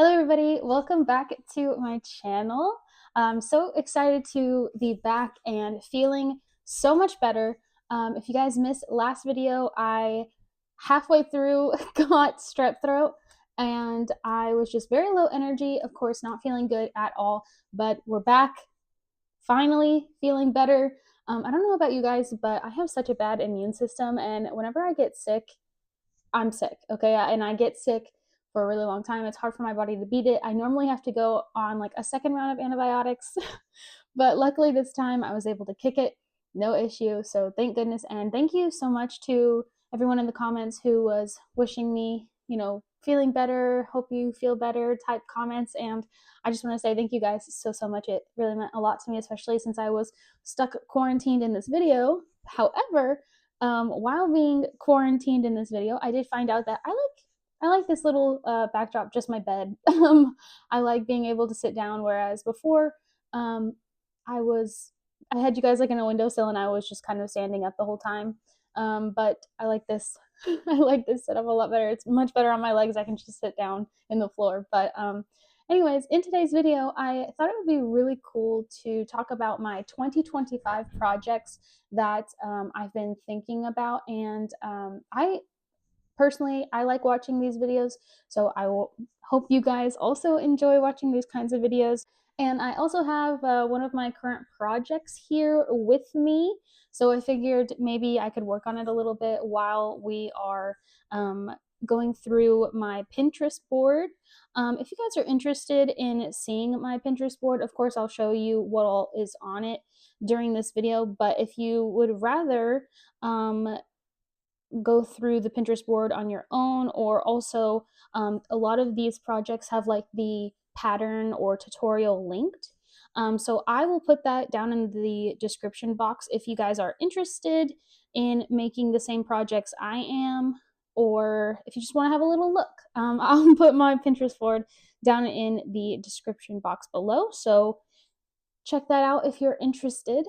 Hello everybody, welcome back to my channel. I'm so excited to be back and feeling so much better. If you guys missed last video, I halfway through got strep throat and I was just very low energy, of course not feeling good at all, but we're back, finally feeling better. I don't know about you guys, but I have such a bad immune system, and whenever I get sick, I'm sick, okay? And I get sick for a really long time. It's hard for my body to beat it. I normally have to go on like a second round of antibiotics, but luckily this time I was able to kick it, no issue. So thank goodness. And thank you so much to everyone in the comments who was wishing me, feeling better, hope you feel better type comments. And I just want to say thank you guys so much. It really meant a lot to me, especially since I was stuck quarantined in this video. However, while being quarantined in this video, I did find out that I like this little backdrop, just my bed. I like being able to sit down, whereas before, um, I was I had you guys like in a windowsill, and I was just kind of standing up the whole time. But I like this. I like this setup a lot better. It's much better on my legs. I can just sit down in the floor. But anyways, in today's video, I thought it would be really cool to talk about my 2025 projects that I've been thinking about. And I personally, I like watching these videos, so I will hope you guys also enjoy watching these kinds of videos. And I also have one of my current projects here with me, so I figured maybe I could work on it a little bit while we are going through my Pinterest board. If you guys are interested in seeing my Pinterest board, of course I'll show you what all is on it during this video, but if you would rather go through the Pinterest board on your own, or also a lot of these projects have like the pattern or tutorial linked. So I will put that down in the description box if you guys are interested in making the same projects I am, or if you just want to have a little look. I'll put my Pinterest board down in the description box below, so check that out if you're interested.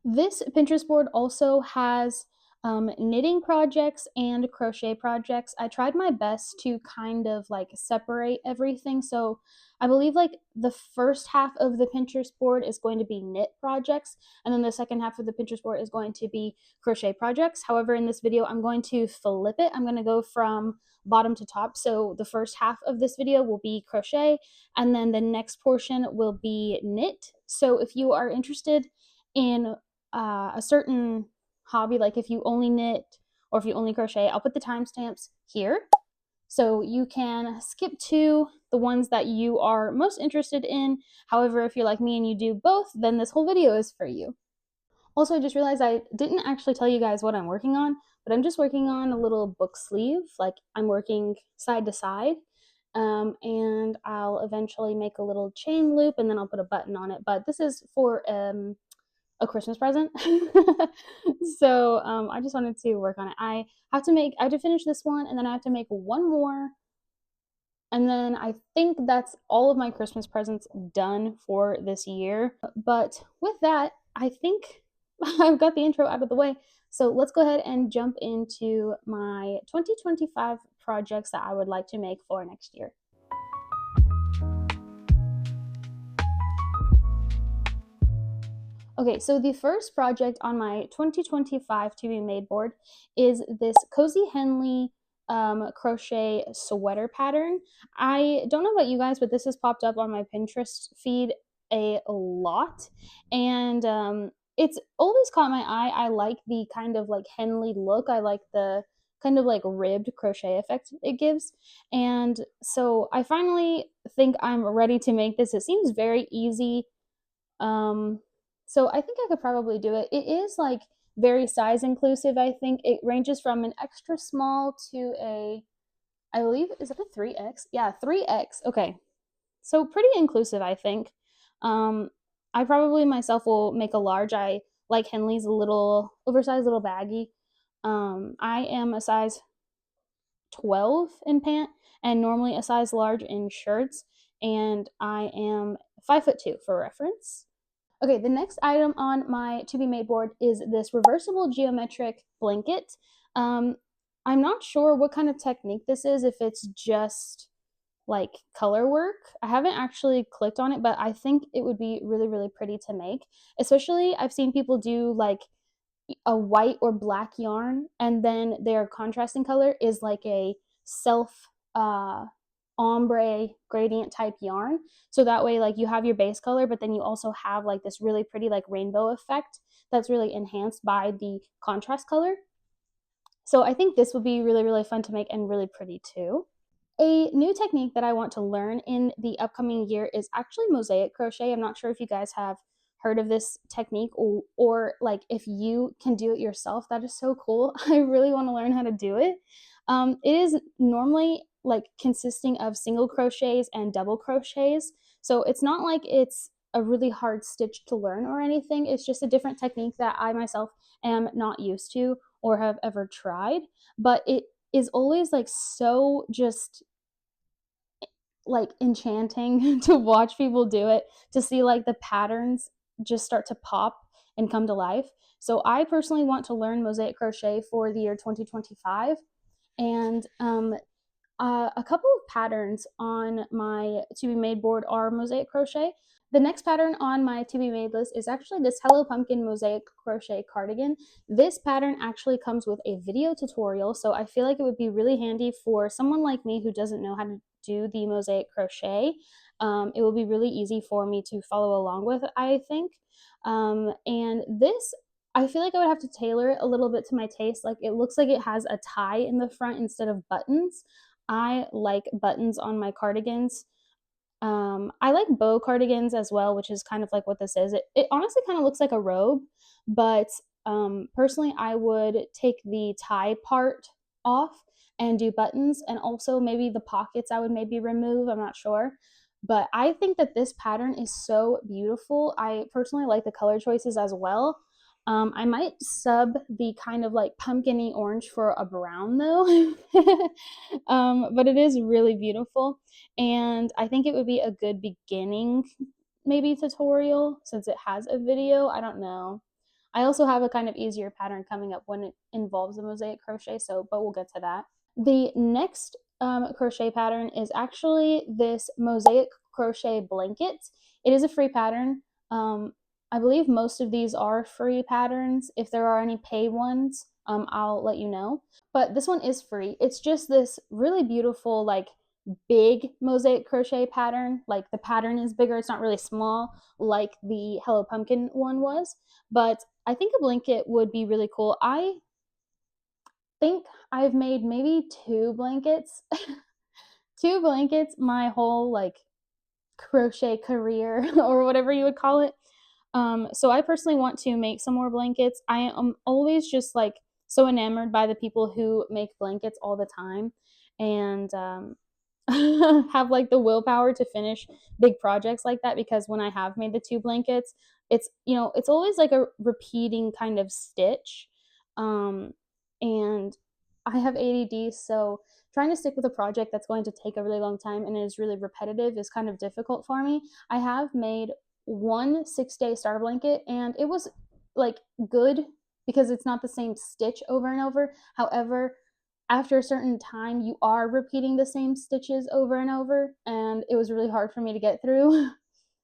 This Pinterest board also has knitting projects and crochet projects. I tried my best to kind of like separate everything. So I believe like the first half of the Pinterest board is going to be knit projects, and then the second half of the Pinterest board is going to be crochet projects. However, in this video, I'm going to flip it. I'm going to go from bottom to top. So the first half of this video will be crochet, and then the next portion will be knit. So if you are interested in a certain hobby, like if you only knit or if you only crochet, I'll put the timestamps here so you can skip to the ones that you are most interested in. However, if you're like me and you do both, then this whole video is for you. Also, I just realized I didn't actually tell you guys what I'm working on, but I'm just working on a little book sleeve. Like I'm working side to side, and I'll eventually make a little chain loop, and then I'll put a button on it. But this is for a Christmas present. So I just wanted to work on it. I have to finish this one, and then I have to make one more, and then I think that's all of my Christmas presents done for this year. But with that, I think I've got the intro out of the way. So let's go ahead and jump into my 2025 projects that I would like to make for next year. Okay, so the first project on my 2025 to be made board is this Cozy Henley crochet sweater pattern. I don't know about you guys, but this has popped up on my Pinterest feed a lot, and it's always caught my eye. I like the kind of like Henley look. I like the kind of like ribbed crochet effect it gives, and so I finally think I'm ready to make this. It seems very easy. So I think I could probably do it. It is like very size inclusive. I think it ranges from an extra small to I believe, is it a 3X? Yeah, 3X. Okay. So pretty inclusive, I think. I probably myself will make a large. I like Henley's a little oversized little baggy. I am a size 12 in pant and normally a size large in shirts, and I am 5'2" for reference. Okay, the next item on my to be made board is this reversible geometric blanket. I'm not sure what kind of technique this is, if it's just like Colorwork. I haven't actually clicked on it, but I think it would be really, really pretty to make. Especially I've seen people do like a white or black yarn, and then their contrasting color is like a self ombre gradient type yarn. So that way, like, you have your base color, but then you also have like this really pretty like rainbow effect that's really enhanced by the contrast color. So I think this would be really, really fun to make and really pretty too. A new technique that I want to learn in the upcoming year is actually mosaic crochet. I'm not sure if you guys have heard of this technique, or like if you can do it yourself. That is so cool. I really want to learn how to do it. It is normally like consisting of single crochets and double crochets. So it's not like it's a really hard stitch to learn or anything. It's just a different technique that I myself am not used to or have ever tried. But it is always like so just like enchanting to watch people do it, to see like the patterns just start to pop and come to life. So I personally want to learn mosaic crochet for the year 2025. And a couple of patterns on my to be made board are mosaic crochet. The next pattern on my to be made list is actually this Hello Pumpkin mosaic crochet cardigan. This pattern actually comes with a video tutorial, so I feel like it would be really handy for someone like me who doesn't know how to do the mosaic crochet. It will be really easy for me to follow along with, I think. And this, I feel like I would have to tailor it a little bit to my taste. Like, it looks like it has a tie in the front instead of buttons. I like buttons on my cardigans. I like bow cardigans as well, which is kind of like what this is. It honestly kind of looks like a robe, but personally, I would take the tie part off and do buttons, and also maybe the pockets I would maybe remove. I'm not sure. But I think that this pattern is so beautiful. I personally like the color choices as well. I might sub the kind of like pumpkin-y orange for a brown though. But it is really beautiful. And I think it would be a good beginning maybe tutorial since it has a video. I don't know. I also have a kind of easier pattern coming up when it involves the mosaic crochet, so but we'll get to that. The next crochet pattern is actually this mosaic crochet blanket. It is a free pattern. I believe most of these are free patterns. If there are any pay ones, I'll let you know. But this one is free. It's just this really beautiful, like, big mosaic crochet pattern. Like, the pattern is bigger. It's not really small like the Hello Pumpkin one was. But I think a blanket would be really cool. I think I've made maybe two blankets, two blankets my whole like crochet career or whatever you would call it. So I personally want to make some more blankets. I am always just like so enamored by the people who make blankets all the time, and have like the willpower to finish big projects like that, because when I have made the two blankets, it's, you know, it's always like a repeating kind of stitch. And I have ADD, so trying to stick with a project that's going to take a really long time and is really repetitive is kind of difficult for me. I have made one 6-day starter blanket, and it was like good because it's not the same stitch over and over. However, after a certain time, you are repeating the same stitches over and over, and it was really hard for me to get through.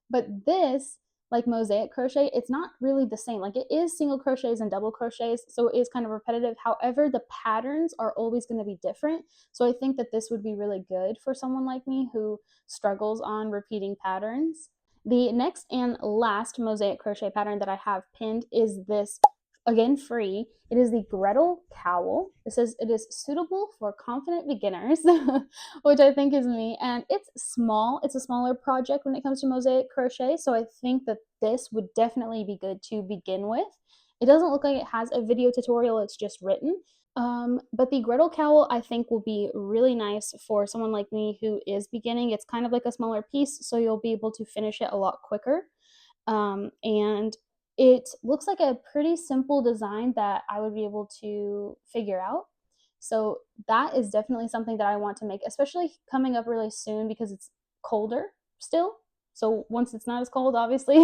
But this, like mosaic crochet, it's not really the same. Like, it is single crochets and double crochets, so it is kind of repetitive. However, the patterns are always going to be different. So I think that this would be really good for someone like me who struggles on repeating patterns. The next and last mosaic crochet pattern that I have pinned is this, again free. It is the Gretel cowl. It says it is suitable for confident beginners, which I think is me. And it's small. It's a smaller project when it comes to mosaic crochet, so I think that this would definitely be good to begin with. It doesn't look like it has a video tutorial. It's just written. But the Gretel cowl, I think, will be really nice for someone like me who is beginning. It's kind of like a smaller piece, so you'll be able to finish it a lot quicker. And it looks like a pretty simple design that I would be able to figure out. So that is definitely something that I want to make, especially coming up really soon because it's colder still. So once it's not as cold, obviously,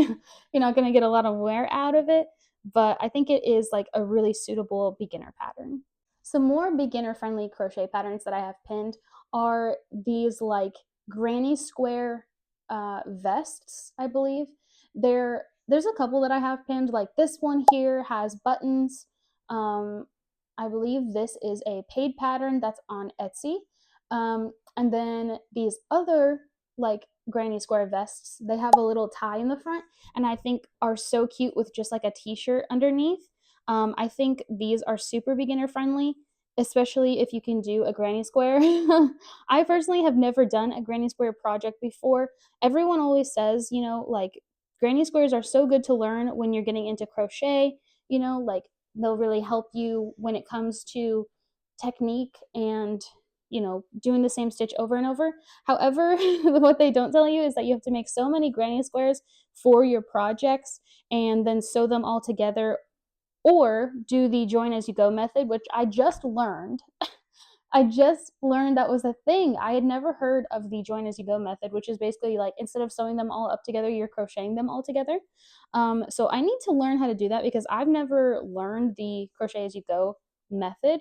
you're not going to get a lot of wear out of it. But I think it is like a really suitable beginner pattern. Some more beginner friendly crochet patterns that I have pinned are these like granny square vests, I believe. There's a couple that I have pinned. Like this one here has buttons. Um, I believe this is a paid pattern that's on Etsy. And then these other like granny square vests, they have a little tie in the front, and I think are so cute with just like a t-shirt underneath. I think these are super beginner friendly, especially if you can do a granny square. I personally have never done a granny square project before. Everyone always says, you know, like granny squares are so good to learn when you're getting into crochet, you know, like they'll really help you when it comes to technique and, you know, doing the same stitch over and over. However, what they don't tell you is that you have to make so many granny squares for your projects and then sew them all together, or do the join as you go method, which I just learned. I just learned that was a thing. I had never heard of the join as you go method, which is basically like instead of sewing them all up together, you're crocheting them all together. So I need to learn how to do that because I've never learned the crochet as you go method.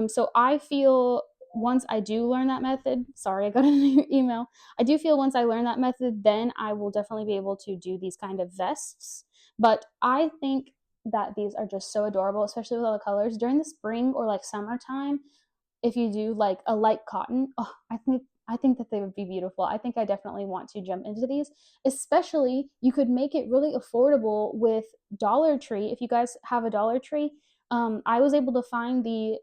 So I feel once I do learn that method, sorry, I got an email. I do feel once I learn that method, then I will definitely be able to do these kind of vests. But I think that these are just so adorable, especially with all the colors. During the spring or like summertime, if you do like a light cotton, oh, I think that they would be beautiful. I think I definitely want to jump into these. Especially, you could make it really affordable with Dollar Tree. If you guys have a Dollar Tree, I was able to find the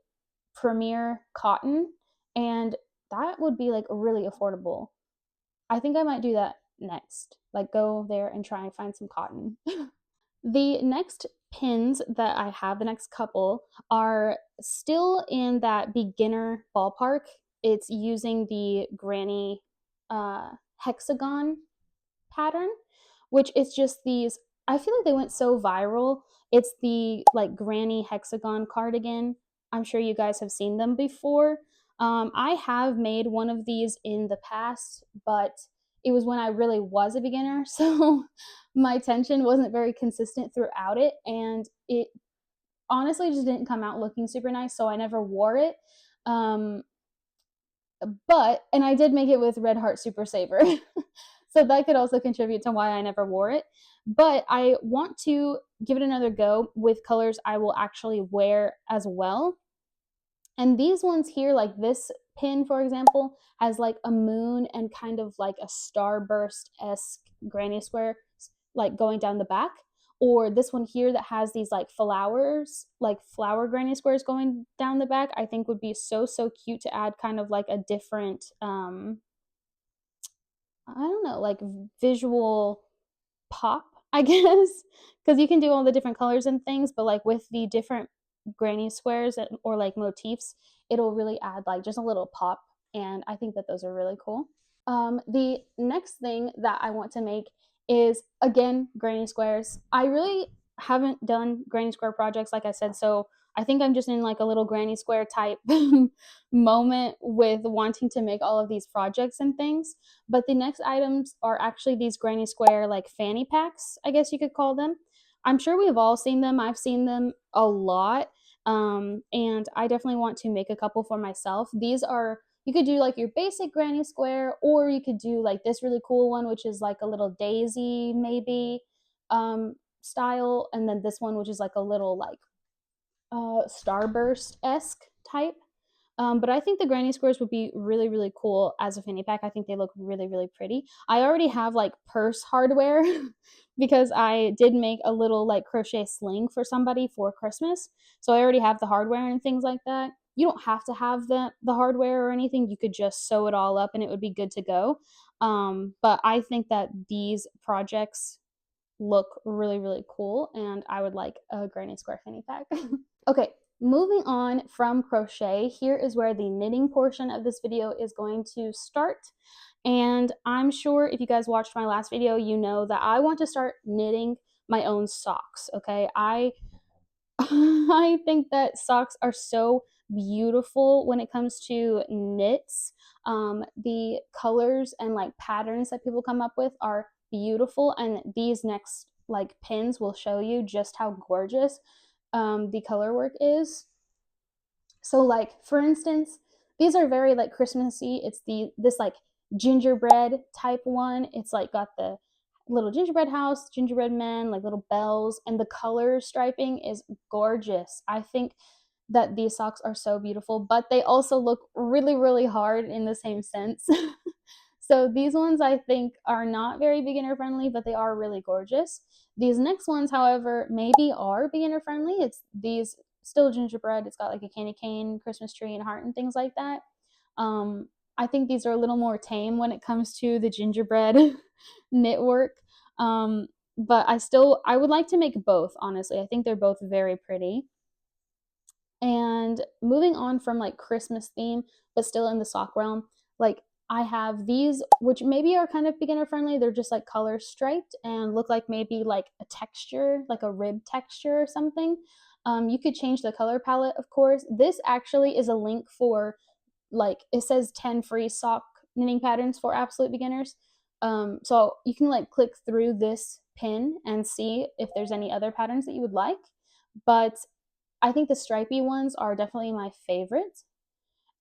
Premier cotton, and that would be like really affordable. I think I might do that next. Like go there and try and find some cotton. The next pins that I have, the next couple, are still in that beginner ballpark. It's using the granny hexagon pattern, which is just these. I feel like they went so viral. It's the like granny hexagon cardigan. I'm sure you guys have seen them before. I have made one of these in the past, but it was when I really was a beginner, so my tension wasn't very consistent throughout it, and it honestly just didn't come out looking super nice, so I never wore it. Um, and I did make it with Red Heart Super Saver. So that could also contribute to why I never wore it. But I want to give it another go with colors I will actually wear as well. And these ones here, like this pin, for example, has like a moon and kind of like a starburst-esque granny square like going down the back. Or this one here that has these like flowers, like flower granny squares going down the back, I think would be so, so cute to add kind of like a different, I don't know, like visual pop, I guess, because you can do all the different colors and things, but like with the different granny squares or like motifs, it'll really add like just a little pop, and I think that those are really cool. The next thing that I want to make is again granny squares. I really haven't done granny square projects, like I said, so I think I'm just in like a little granny square type moment with wanting to make all of these projects and things. But the next items are actually these granny square like fanny packs, I guess you could call them. I'm sure we've all seen them. I've seen them a lot. And I definitely want to make a couple for myself. These are, you could do like your basic granny square, or you could do like this really cool one, which is like a little daisy maybe style, and then this one which is like a little like starburst-esque type. But I think the granny squares would be really, really cool as a fanny pack. I think they look really, really pretty. I already have like purse hardware because I did make a little like crochet sling for somebody for Christmas. So I already have the hardware and things like that. You don't have to have the hardware or anything. You could just sew it all up and it would be good to go. But I think that these projects look really, really cool, and I would like a granny square fanny pack. Okay, moving on from crochet, here is where the knitting portion of this video is going to start. And I'm sure if you guys watched my last video, you know that I want to start knitting my own socks, okay? I I think that socks are so beautiful when it comes to knits. The colors and like patterns that people come up with are beautiful, and these next like pins will show you just how gorgeous the color work is. So like for instance, these are very like Christmassy. It's this like gingerbread type one. It's like got the little gingerbread house, gingerbread men, like little bells, and the color striping is gorgeous. I think that these socks are so beautiful, but they also look really, really hard in the same sense. So these ones I think are not very beginner friendly, but they are really gorgeous. These next ones, however, maybe are beginner friendly. It's these still gingerbread. It's got like a candy cane, Christmas tree, and heart and things like that. Um, I think these are a little more tame when it comes to the gingerbread knit work. But I would like to make both, honestly. I think they're both very pretty. And moving on from like Christmas theme, but still in the sock realm, like I have these, which maybe are kind of beginner friendly. They're just like color striped and look like maybe like a texture, like a rib texture or something. You could change the color palette, of course. This actually is a link for, like, it says 10 free sock knitting patterns for absolute beginners. So you can like click through this pin and see if there's any other patterns that you would like. But I think the stripy ones are definitely my favorite.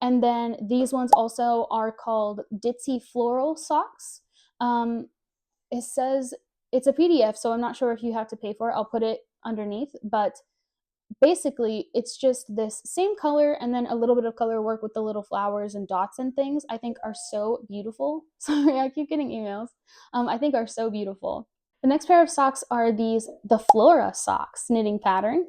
And then these ones also are called Ditzy Floral Socks. It says it's a PDF, so I'm not sure if you have to pay for it. I'll put it underneath. But basically, it's just this same color and then a little bit of color work with the little flowers and dots and things. I think are so beautiful. Sorry, I keep getting emails. I think are so beautiful. The next pair of socks are the Flora socks knitting pattern.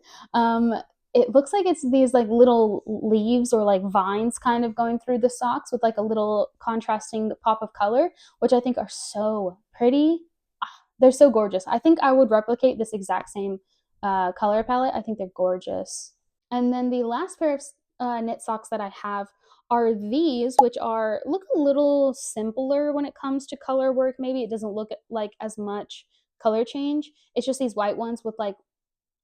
It looks like it's these like little leaves or like vines kind of going through the socks with like a little contrasting pop of color, which I think are so pretty. They're so gorgeous. I think I would replicate this exact same color palette. I think they're gorgeous. And then the last pair of knit socks that I have are these, which are look a little simpler when it comes to color work. Maybe it doesn't look like as much color change. It's just these white ones with like,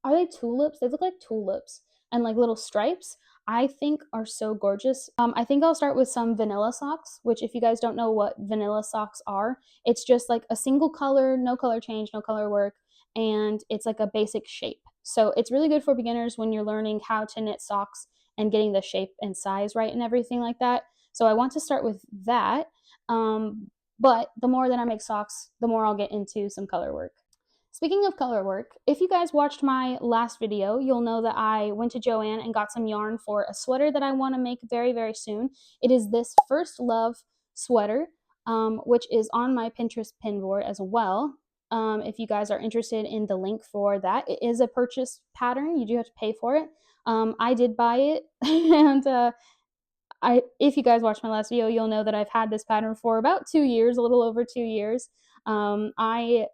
are they tulips? They look like tulips and like little stripes. I think are so gorgeous. I think I'll start with some vanilla socks, which if you guys don't know what vanilla socks are, it's just like a single color, no color change, no color work, and it's like a basic shape. So it's really good for beginners when you're learning how to knit socks and getting the shape and size right and everything like that. So I want to start with that. But the more that I make socks, the more I'll get into some color work. Speaking of color work, if you guys watched my last video, you'll know that I went to Joann and got some yarn for a sweater that I want to make very, very soon. It is this First Love sweater, which is on my Pinterest pin board as well. If you guys are interested in the link for that, it is a purchase pattern. You do have to pay for it. I did buy it, and if you guys watched my last video, you'll know that I've had this pattern for about 2 years, a little over 2 years. I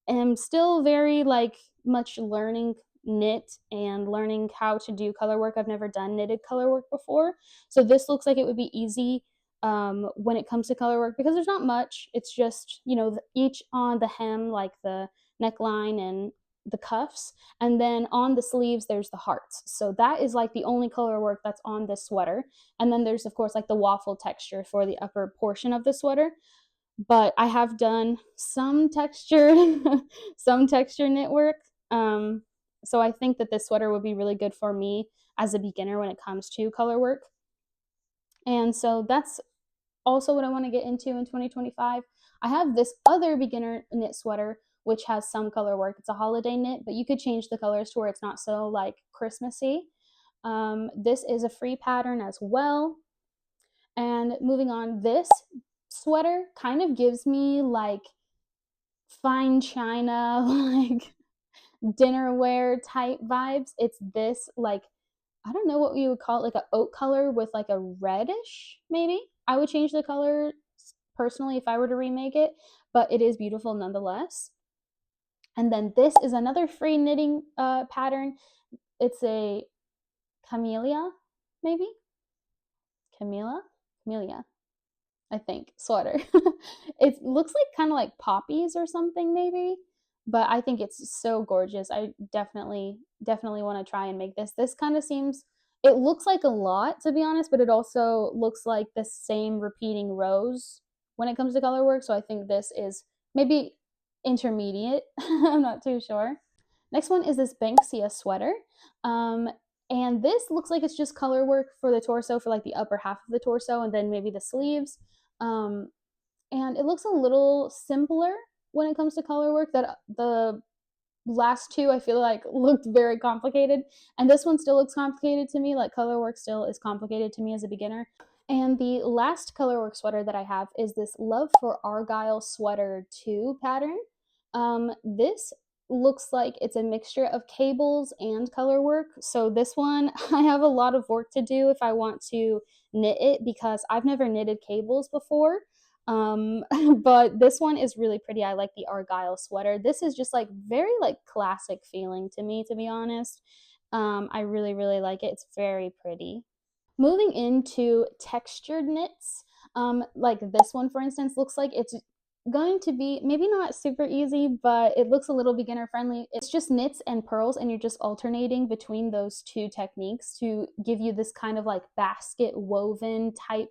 am still very like much learning knit and learning how to do color work. I've never done knitted color work before, so this looks like it would be easy when it comes to color work because there's not much. It's just, you know, each on the hem, like the neckline and the cuffs, and then on the sleeves there's the hearts. So that is like the only color work that's on this sweater. And then there's of course like the waffle texture for the upper portion of the sweater. But I have done some texture some texture knit work. So I think that this sweater would be really good for me as a beginner when it comes to color work. And so that's also what I want to get into in 2025. I have this other beginner knit sweater which has some color work. It's a holiday knit, but you could change the colors to where it's not so like Christmassy. This is a free pattern as well. And moving on, this sweater kind of gives me like fine china, like dinnerware type vibes. It's this like, I don't know what you would call it, like a oat color with like a reddish, maybe. I would change the color personally if I were to remake it, but it is beautiful nonetheless. And then this is another free knitting pattern. It's a camellia, maybe? Camellia, I think, sweater. It looks like kind of like poppies or something maybe, but I think it's so gorgeous. I definitely want to try and make this. This kind of seems, it looks like a lot to be honest, but it also looks like the same repeating rows when it comes to color work. So I think this is maybe intermediate. I'm not too sure. Next one is this Banksia sweater. And this looks like it's just color work for the torso, for like the upper half of the torso, and then maybe the sleeves. and it looks a little simpler when it comes to color work. That the last two I feel like looked very complicated, and this one still looks complicated to me. Like color work still is complicated to me as a beginner. And the last colorwork sweater that I have is this Love for Argyle Sweater 2 pattern. This looks like it's a mixture of cables and colorwork. So this one, I have a lot of work to do if I want to knit it, because I've never knitted cables before. But this one is really pretty. I like the Argyle sweater. This is just like very like classic feeling to me, to be honest. I really, really like it. It's very pretty. Moving into textured knits, like this one, for instance, looks like it's going to be maybe not super easy, but it looks a little beginner friendly. It's just knits and purls, and you're just alternating between those two techniques to give you this kind of like basket woven type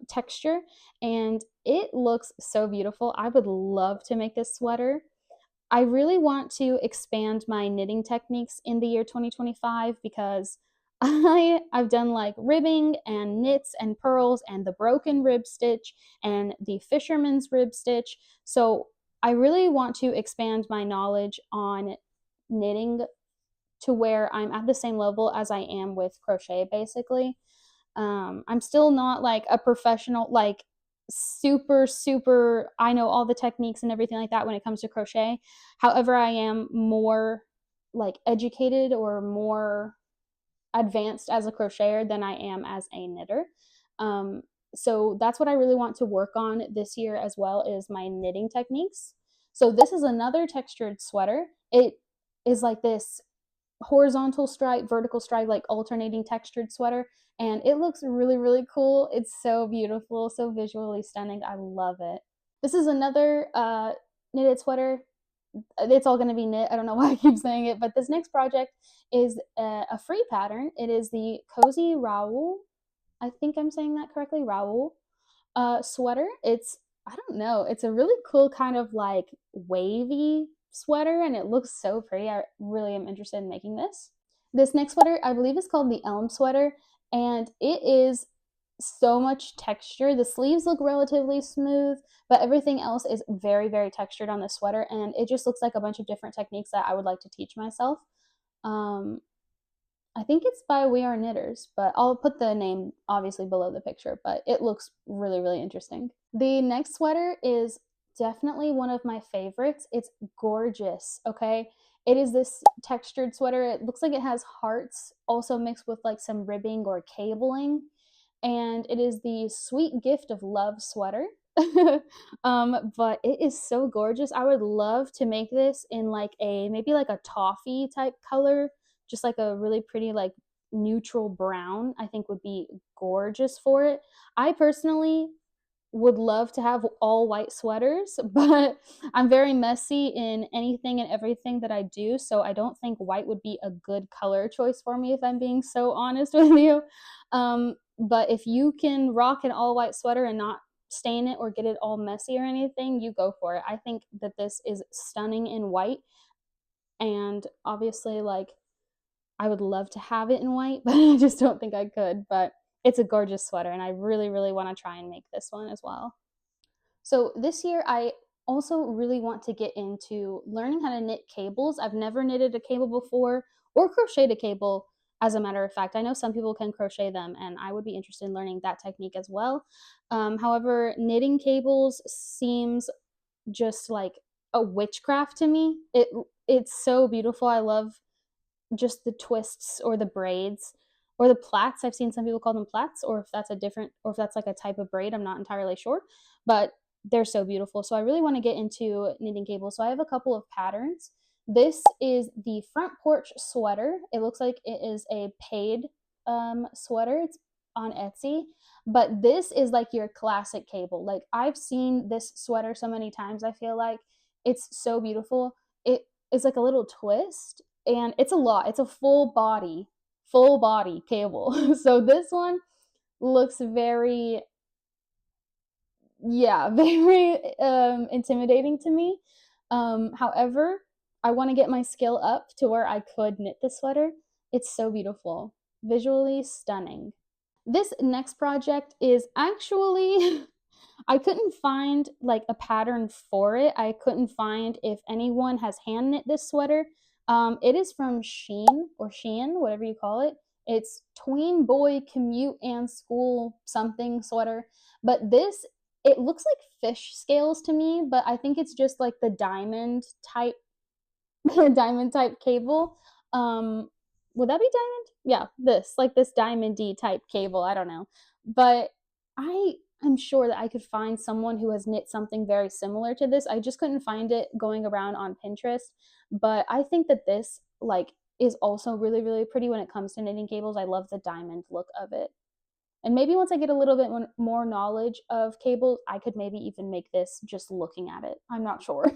texture, and it looks so beautiful. I would love to make this sweater. I really want to expand my knitting techniques in the year 2025, because I've done like ribbing and knits and purls and the broken rib stitch and the fisherman's rib stitch. So I really want to expand my knowledge on knitting to where I'm at the same level as I am with crochet, basically. I'm still not like a professional, like super, I know all the techniques and everything like that when it comes to crochet. However, I am more like educated or more advanced as a crocheter than I am as a knitter. Um, so that's what I really want to work on this year as well, is my knitting techniques. So this is another textured sweater. It is like this horizontal stripe, vertical stripe, like alternating textured sweater, and it looks really, really cool. It's so beautiful, so visually stunning. I love it. This is another knitted sweater. It's all going to be knit. I don't know why I keep saying it, but this next project is a free pattern. It is the Cozy Raoul. I think I'm saying that correctly. Raoul sweater. It's, I don't know, it's a really cool kind of like wavy sweater, and it looks so pretty. I really am interested in making this. This next sweater, I believe, is called the Elm sweater, and it is so much texture. The sleeves look relatively smooth, but everything else is very, very textured on the sweater, and it just looks like a bunch of different techniques that I would like to teach myself. Um, I think it's by We Are Knitters, but I'll put the name obviously below the picture, but it looks really, really interesting. The next sweater is definitely one of my favorites. It's gorgeous, okay? It is this textured sweater. It looks like it has hearts also mixed with like some ribbing or cabling, and it is the Sweet Gift of Love sweater. But it is so gorgeous. I would love to make this in like a maybe like a toffee type color, just like a really pretty like neutral brown. I think would be gorgeous for it. I personally would love to have all white sweaters, but I'm very messy in anything and everything that I do, so I don't think white would be a good color choice for me, if I'm being so honest with you. But if you can rock an all white sweater and not stain it or get it all messy or anything, you go for it. I think that this is stunning in white, and obviously, like, I would love to have it in white, but I just don't think I could. But it's a gorgeous sweater, and I really, really want to try and make this one as well. So this year, I also really want to get into learning how to knit cables. I've never knitted a cable before or crocheted a cable, as a matter of fact. I know some people can crochet them, and I would be interested in learning that technique as well. However, knitting cables seems just like a witchcraft to me. It's so beautiful. I love just the twists or the braids or the plaits. I've seen some people call them plaits, or if that's a different, or if that's like a type of braid, I'm not entirely sure, but they're so beautiful. So I really want to get into knitting cables. So I have a couple of patterns. This is the front porch sweater. It looks like it is a paid sweater. It's on Etsy, but this is like your classic cable. Like, I've seen this sweater so many times. I feel like it's so beautiful. It is like a little twist, and it's a lot. It's a full body cable. So this one looks very, yeah, very intimidating to me. However, I want to get my skill up to where I could knit this sweater. It's so beautiful, visually stunning. This next project is actually I couldn't find like a pattern for it. I couldn't find if anyone has hand knit this sweater. It is from Sheen or Shein, whatever you call it. It's tween boy commute and school something sweater. But this, it looks like fish scales to me, but I think it's just like the diamond type diamond type cable. Um, would that be diamond? Yeah, this like this diamondy type cable. I don't know, but I am sure that I could find someone who has knit something very similar to this. I just couldn't find it going around on Pinterest, but I think that this like is also really really pretty when it comes to knitting cables. I love the diamond look of it. And maybe once I get a little bit more knowledge of cables, I could maybe even make this just looking at it. I'm not sure.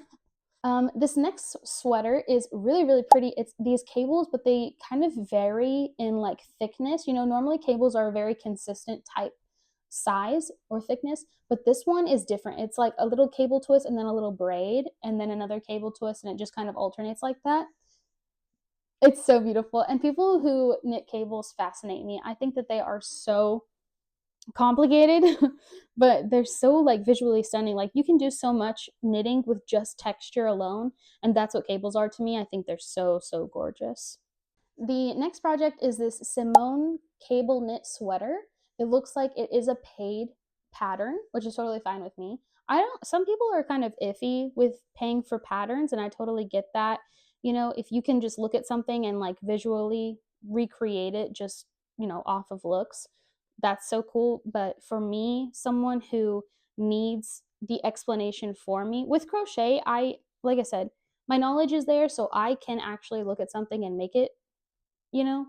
This next sweater is really, really pretty. It's these cables, but they kind of vary in like thickness. You know, normally cables are a very consistent type size or thickness, but this one is different. It's like a little cable twist and then a little braid and then another cable twist, and it just kind of alternates like that. It's so beautiful. And people who knit cables fascinate me. I think that they are so complicated, but they're so like visually stunning. Like you can do so much knitting with just texture alone, and that's what cables are to me. I think they're so so gorgeous. The next project is this Simone cable knit sweater. It looks like it is a paid pattern, which is totally fine with me. I don't, some people are kind of iffy with paying for patterns, and I totally get that. You know, if you can just look at something and like visually recreate it just, you know, off of looks, that's so cool. But for me, someone who needs the explanation for me with crochet, like I said, my knowledge is there, so I can actually look at something and make it, you know,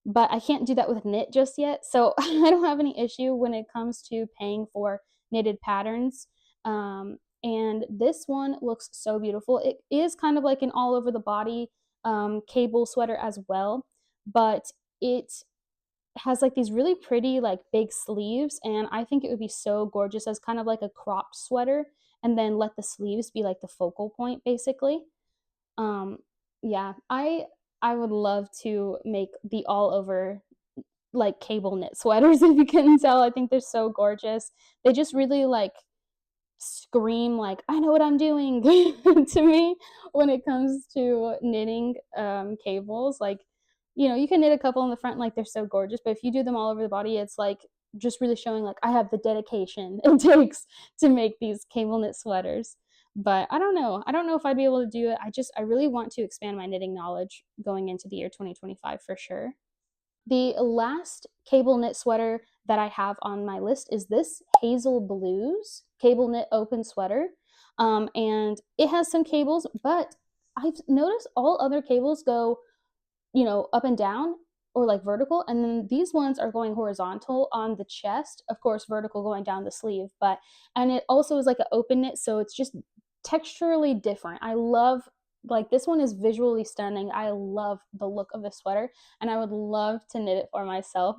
but I can't do that with knit just yet. So I don't have any issue when it comes to paying for knitted patterns. And this one looks so beautiful. It is kind of like an all over the body cable sweater as well, but it has like these really pretty like big sleeves, and I think it would be so gorgeous as kind of like a cropped sweater, and then let the sleeves be like the focal point basically. um yeah, I would love to make the all over like cable knit sweaters. If you couldn't tell, I think they're so gorgeous. They just really like scream like I know what I'm doing to me when it comes to knitting cables. Like, you know, you can knit a couple in the front like they're so gorgeous, but if you do them all over the body, it's like just really showing like I have the dedication it takes to make these cable knit sweaters. But I don't know, I don't know if I'd be able to do it. I really want to expand my knitting knowledge going into the year 2025 for sure. The last cable knit sweater that I have on my list is this Hazel Blues cable knit open sweater. And it has some cables, but I've noticed all other cables go, you know, up and down or like vertical, and then these ones are going horizontal on the chest, of course vertical going down the sleeve, but and it also is like an open knit, so it's just texturally different. I love, like this one is visually stunning. I love the look of the sweater, and I would love to knit it for myself.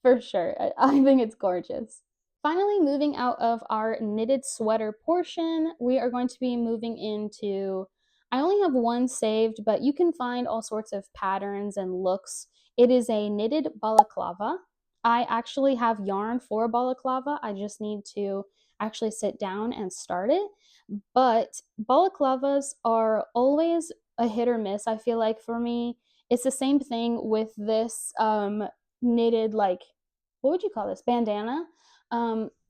For sure. I think it's gorgeous. Finally, moving out of our knitted sweater portion, we are going to be moving into, I only have one saved, but you can find all sorts of patterns and looks. It is a knitted balaclava. I actually have yarn for a balaclava. I just need to actually sit down and start it. But balaclavas are always a hit or miss. I feel like for me, it's the same thing with this knitted, like, what would you call this? Bandana.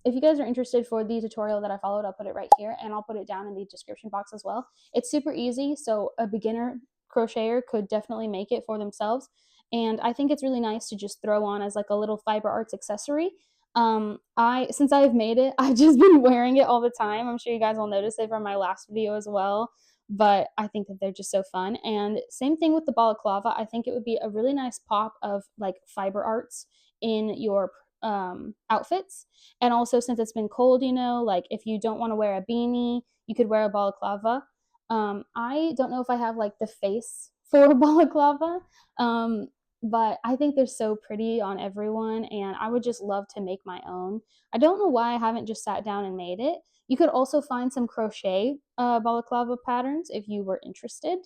If you guys are interested for the tutorial that I followed, I'll put it right here, and I'll put it down in the description box as well. It's super easy, so a beginner crocheter could definitely make it for themselves. And I think it's really nice to just throw on as like a little fiber arts accessory. Since I've made it, I've just been wearing it all the time. I'm sure you guys will notice it from my last video as well. But I think that they're just so fun. And same thing with the balaclava. I think it would be a really nice pop of like fiber arts in your outfits. And also, since it's been cold, you know, like if you don't want to wear a beanie, you could wear a balaclava. I don't know if I have like the face for a balaclava, but I think they're so pretty on everyone, and I would just love to make my own. I don't know why I haven't just sat down and made it. You could also find some crochet balaclava patterns if you were interested.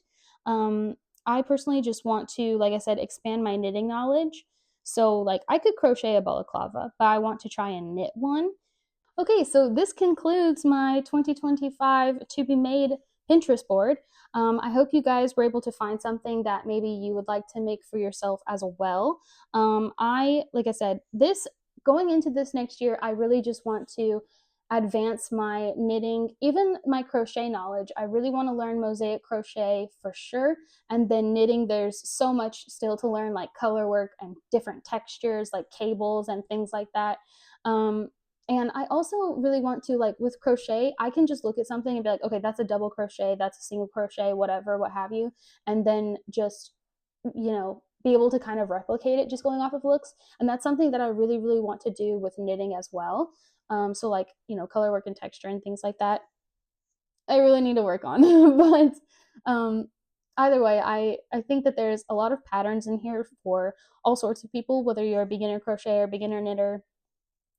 I personally just want to, like I said, expand my knitting knowledge. So like I could crochet a balaclava, but I want to try and knit one. Okay, so this concludes my 2025 to be made Pinterest board. I hope you guys were able to find something that maybe you would like to make for yourself as well. Like I said, this going into this next year, I really just want to advance my knitting, even my crochet knowledge. I really want to learn Mosaic Crochet for sure. And then knitting, there's so much still to learn, like color work and different textures, like cables and things like that. And I also really want to, like with crochet, I can just look at something and be like, okay, that's a double crochet, that's a single crochet, whatever, what have you. And then just, be able to kind of replicate it just going off of looks. And that's something that I really, really want to do with knitting as well. So like, color work and texture and things like that, I really need to work on. But either way, I think that there's a lot of patterns in here for all sorts of people, whether you're a beginner crocheter, beginner knitter,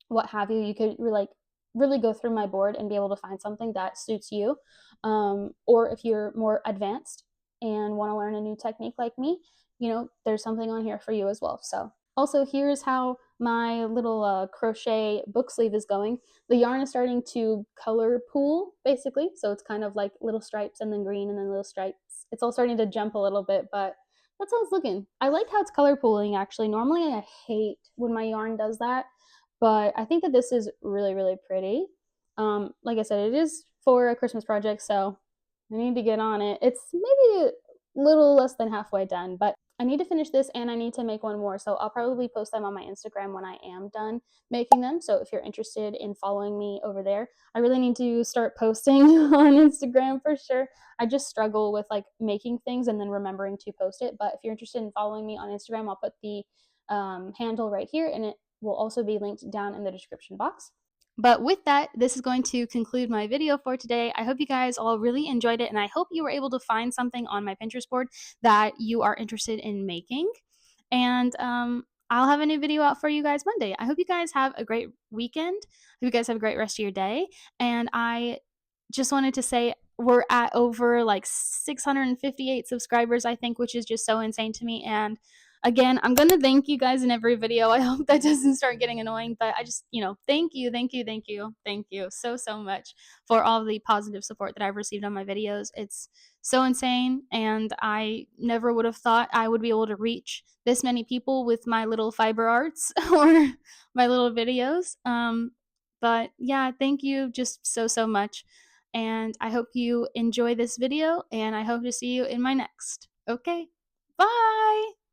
what have you. You could like really go through my board and be able to find something that suits you. Or if you're more advanced and want to learn a new technique like me, there's something on here for you as well. So also, here's how my little crochet book sleeve is going. The yarn is starting to color pool, basically. So it's kind of like little stripes and then green and then little stripes. It's all starting to jump a little bit, but that's how it's looking. I like how it's color pooling, actually. Normally, I hate when my yarn does that, but I think that this is really, really pretty. Like I said, it is for a Christmas project, so I need to get on it. It's maybe a little less than halfway done, but I need to finish this and I need to make one more. So I'll probably post them on my Instagram when I am done making them. So if you're interested in following me over there, I really need to start posting on Instagram for sure. I just struggle with like making things and then remembering to post it. But if you're interested in following me on Instagram, I'll put the handle right here, and it will also be linked down in the description box. But with that, this is going to conclude my video for today. I hope you guys all really enjoyed it, and I hope you were able to find something on my Pinterest board that you are interested in making. And I'll have a new video out for you guys Monday. I hope you guys have a great weekend. I hope you guys have a great rest of your day. And I just wanted to say we're at over like 658 subscribers, I think, which is just so insane to me. And again, I'm going to thank you guys in every video. I hope that doesn't start getting annoying, but I just, thank you, thank you, thank you, thank you so, so much for all the positive support that I've received on my videos. It's so insane, and I never would have thought I would be able to reach this many people with my little fiber arts or my little videos. But yeah, thank you just so, so much. And I hope you enjoy this video, and I hope to see you in my next. Okay, bye!